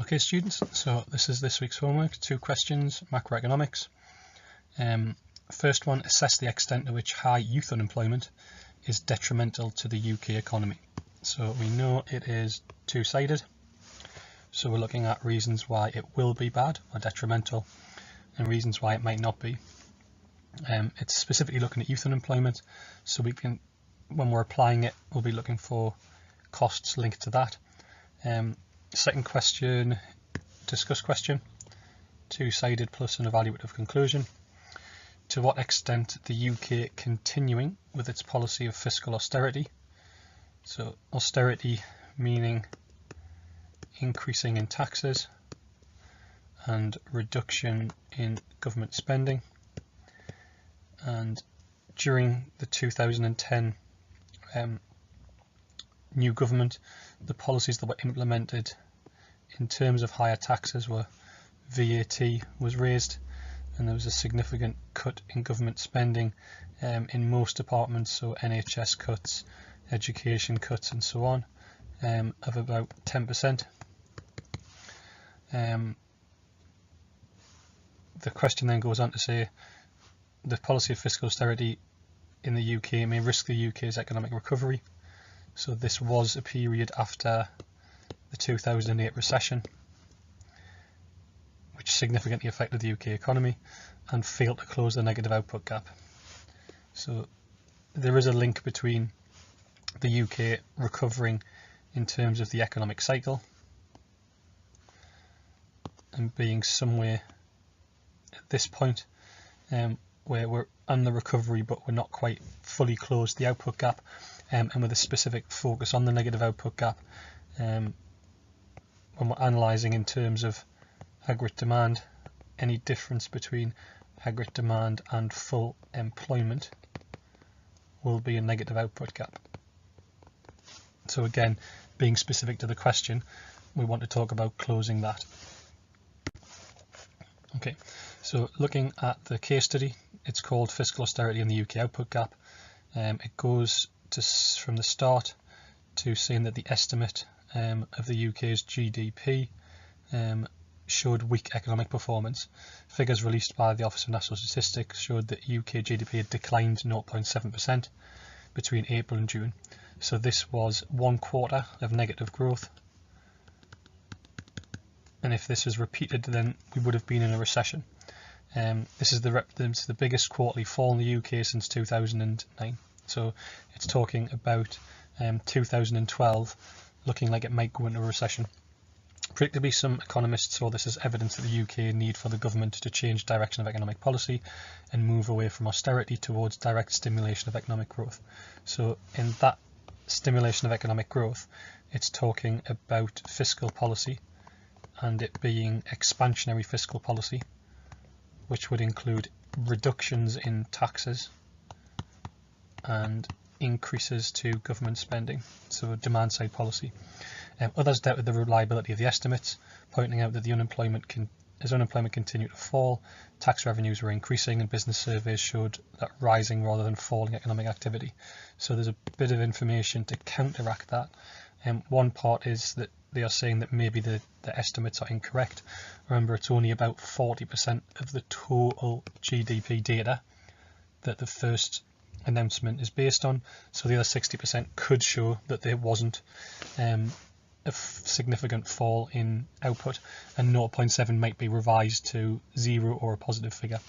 Okay students, so this is this week's homework, 2 questions, macroeconomics. First one, assess the extent to which high youth unemployment is detrimental to the UK economy. So we know it is two-sided, so we're looking at reasons why it will be bad or detrimental and reasons why it might not be. It's specifically looking at youth unemployment, so we can, when we're applying it, we'll be looking for costs linked to that. Second question, discuss question, two-sided plus an evaluative conclusion. To what extent the UK continuing with its policy of fiscal austerity? So austerity meaning increasing in taxes and reduction in government spending. And during the 2010 new government, the policies that were implemented in terms of higher taxes were VAT was raised, and there was a significant cut in government spending in most departments, so NHS cuts, education cuts and so on, of about 10%. The question then goes on to say the policy of fiscal austerity in the UK may risk the UK's economic recovery. So this was a period after the 2008 recession, which significantly affected the UK economy and failed to close the negative output gap. So there is a link between the UK recovering in terms of the economic cycle and being somewhere at this point where we're on the recovery but we're not quite fully closed the output gap, and with a specific focus on the negative output gap when we're analysing in terms of aggregate demand, any difference between aggregate demand and full employment will be a negative output gap. So again, being specific to the question, we want to talk about closing that. Okay, so looking at the case study, it's called Fiscal Austerity in the UK Output Gap. It goes from the start to saying that the estimate of the UK's GDP showed weak economic performance. Figures released by the Office of National Statistics showed that UK GDP had declined 0.7% between April and June. So this was 1 quarter of negative growth. And if this was repeated, then we would have been in a recession. This is the biggest quarterly fall in the UK since 2009. So it's talking about 2012 looking like it might go into a recession. Predictably, some economists saw this as evidence that the UK need for the government to change direction of economic policy and move away from austerity towards direct stimulation of economic growth. So in that stimulation of economic growth, it's talking about fiscal policy and it being expansionary fiscal policy, which would include reductions in taxes and increases to government spending, so demand side policy. Others doubted the reliability of the estimates, pointing out that as unemployment continued to fall, tax revenues were increasing and business surveys showed that rising rather than falling economic activity. So there's a bit of information to counteract that. One part is that they are saying that maybe the estimates are incorrect. Remember, it's only about 40% of the total GDP data that the first announcement is based on, so the other 60% could show that there wasn't a significant fall in output, and 0.7 might be revised to 0 or a positive figure.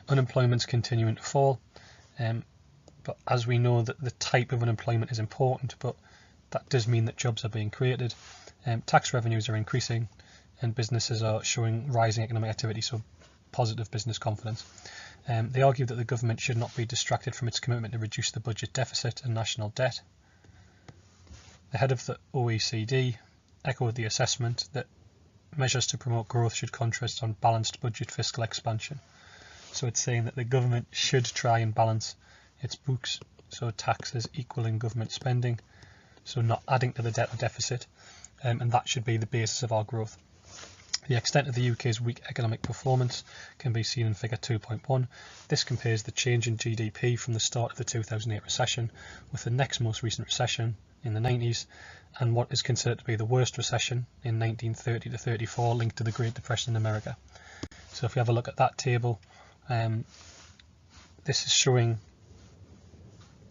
Unemployment's continuing to fall, but as we know that the type of unemployment is important, but that does mean that jobs are being created. Tax revenues are increasing and businesses are showing rising economic activity, so positive business confidence. They argue that the government should not be distracted from its commitment to reduce the budget deficit and national debt. The head of the OECD echoed the assessment that measures to promote growth should contrast on balanced budget fiscal expansion. So it's saying that the government should try and balance its books, so taxes equaling government spending, so not adding to the debt or deficit, and that should be the basis of our growth. The extent of the UK's weak economic performance can be seen in figure 2.1. This compares the change in GDP from the start of the 2008 recession with the next most recent recession, in the 90s, and what is considered to be the worst recession in 1930 to 34, linked to the Great Depression in America. So if we have a look at that table, this is showing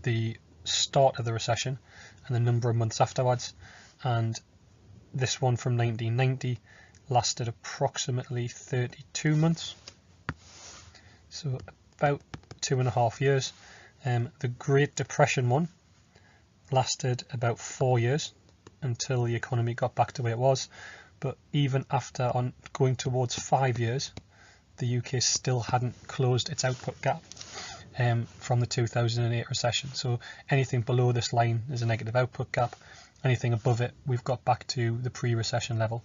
the start of the recession and the number of months afterwards, and this one from 1990 lasted approximately 32 months, so about 2.5 years. The Great Depression one lasted about 4 years until the economy got back to where it was, but even after going towards 5 years, the UK still hadn't closed its output gap from the 2008 recession. So anything below this line is a negative output gap. Anything above it, we've got back to the pre-recession level.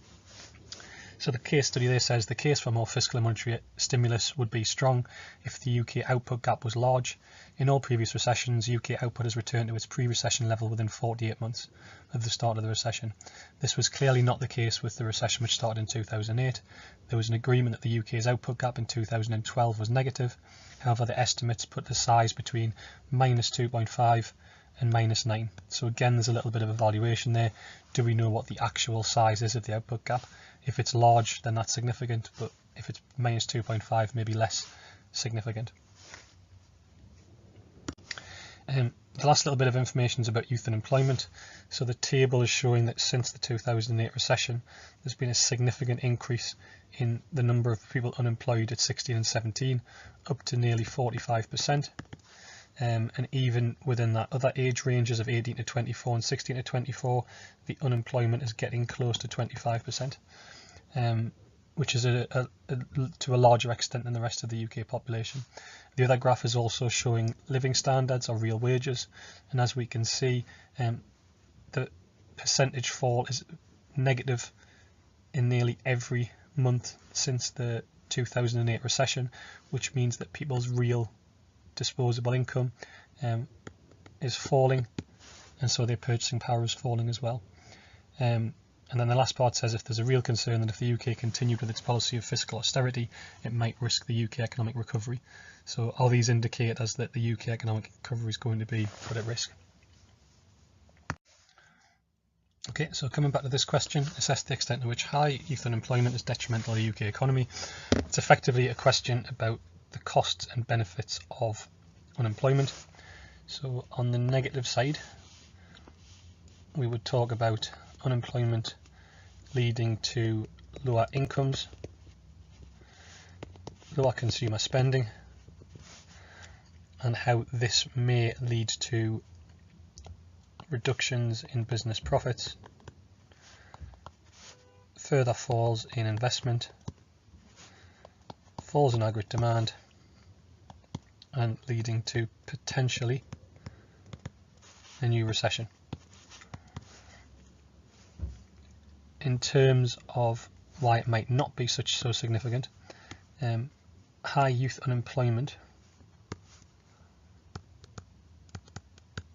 So the case study there says the case for more fiscal and monetary stimulus would be strong if the UK output gap was large. In all previous recessions, UK output has returned to its pre-recession level within 48 months of the start of the recession. This was clearly not the case with the recession which started in 2008. There was an agreement that the UK's output gap in 2012 was negative. However, the estimates put the size between -2.5 and -9. So again, there's a little bit of evaluation there. Do we know what the actual size is of the output gap? If it's large, then that's significant, but if it's -2.5, maybe less significant. The last little bit of information is about youth unemployment. So the table is showing that since the 2008 recession, there's been a significant increase in the number of people unemployed at 16 and 17, up to nearly 45%. And even within that other age ranges of 18 to 24 and 16 to 24, the unemployment is getting close to 25%, which is to a larger extent than the rest of the UK population. The other graph is also showing living standards or real wages, and as we can see, the percentage fall is negative in nearly every month since the 2008 recession, which means that people's real disposable income is falling, and so their purchasing power is falling as well. And then the last part says if there's a real concern that if the UK continued with its policy of fiscal austerity, it might risk the UK economic recovery. So are these indicators that the UK economic recovery is going to be put at risk? Okay, so coming back to this question, assess the extent to which high youth unemployment is detrimental to the UK economy. It's effectively a question about the costs and benefits of unemployment. So on the negative side, we would talk about unemployment leading to lower incomes, lower consumer spending, and how this may lead to reductions in business profits, further falls in investment, falls in aggregate demand, and leading to potentially a new recession. In terms of why it might not be so significant, high youth unemployment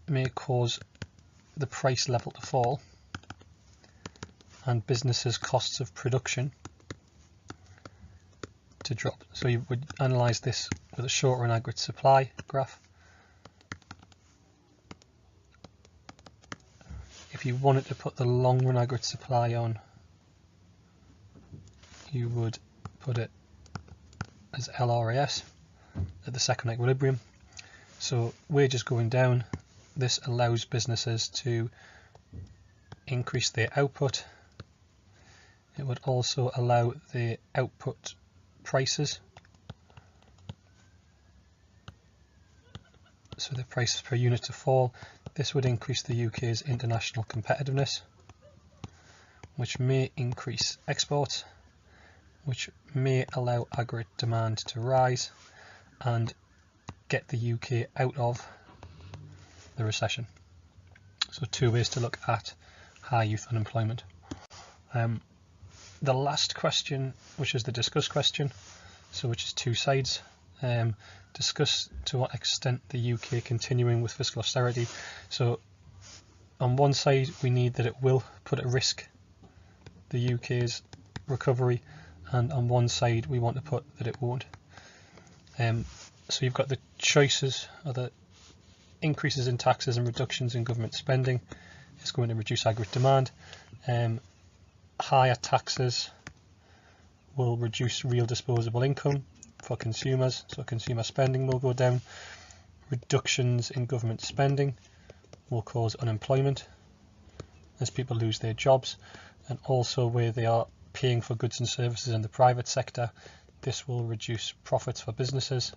may cause the price level to fall and businesses' costs of production to drop. So you would analyse this with a short run aggregate supply graph. If you wanted to put the long run aggregate supply on, you would put it as LRAS at the second equilibrium. So wages going down, this allows businesses to increase their output. It would also allow the output prices, so the prices per unit, to fall. This would increase the UK's international competitiveness, which may increase exports, which may allow aggregate demand to rise and get the UK out of the recession. So two ways to look at high youth unemployment. The last question, which is the discuss question, so which is two sides, discuss to what extent the UK continuing with fiscal austerity. So on one side we need that it will put at risk the UK's recovery, and on one side we want to put that it won't. So you've got the choices, or the increases in taxes and reductions in government spending. is going to reduce aggregate demand. Higher taxes will reduce real disposable income for consumers, so consumer spending will go down. Reductions in government spending will cause unemployment as people lose their jobs, and also where they are paying for goods and services in the private sector, this will reduce profits for businesses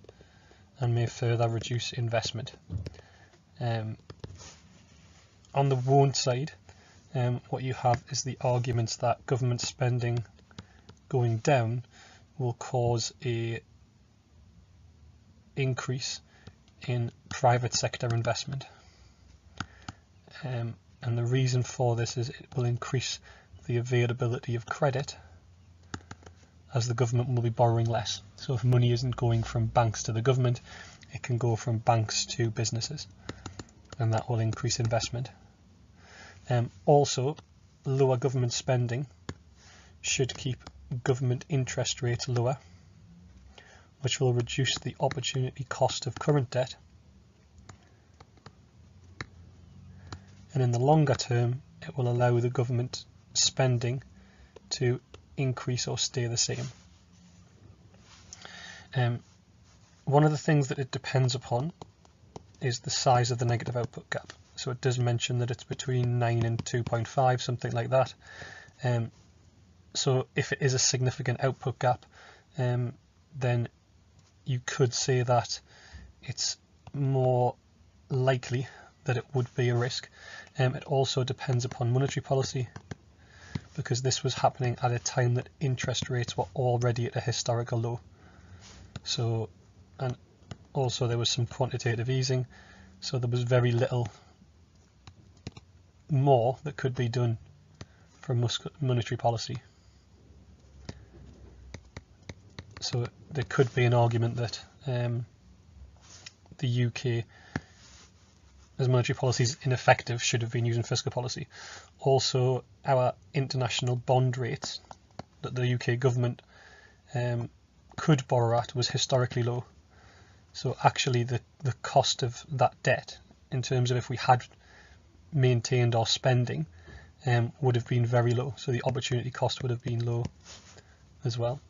and may further reduce investment. On the won't side, what you have is the arguments that government spending going down will cause a increase in private sector investment. And the reason for this is it will increase the availability of credit as the government will be borrowing less. So if money isn't going from banks to the government, it can go from banks to businesses, and that will increase investment. Also, lower government spending should keep government interest rates lower, which will reduce the opportunity cost of current debt. And in the longer term, it will allow the government spending to increase or stay the same. One of the things that it depends upon is the size of the negative output gap. So it does mention that it's between 9 and 2.5, something like that. So if it is a significant output gap, then you could say that it's more likely that it would be a risk. It also depends upon monetary policy, because this was happening at a time that interest rates were already at a historical low. So, and also there was some quantitative easing, so there was very little more that could be done from monetary policy. So there could be an argument that the UK, as monetary policy is ineffective, should have been using fiscal policy. Also, our international bond rates that the UK government could borrow at was historically low. So actually the cost of that debt, in terms of if we had maintained our spending, would have been very low. So the opportunity cost would have been low as well.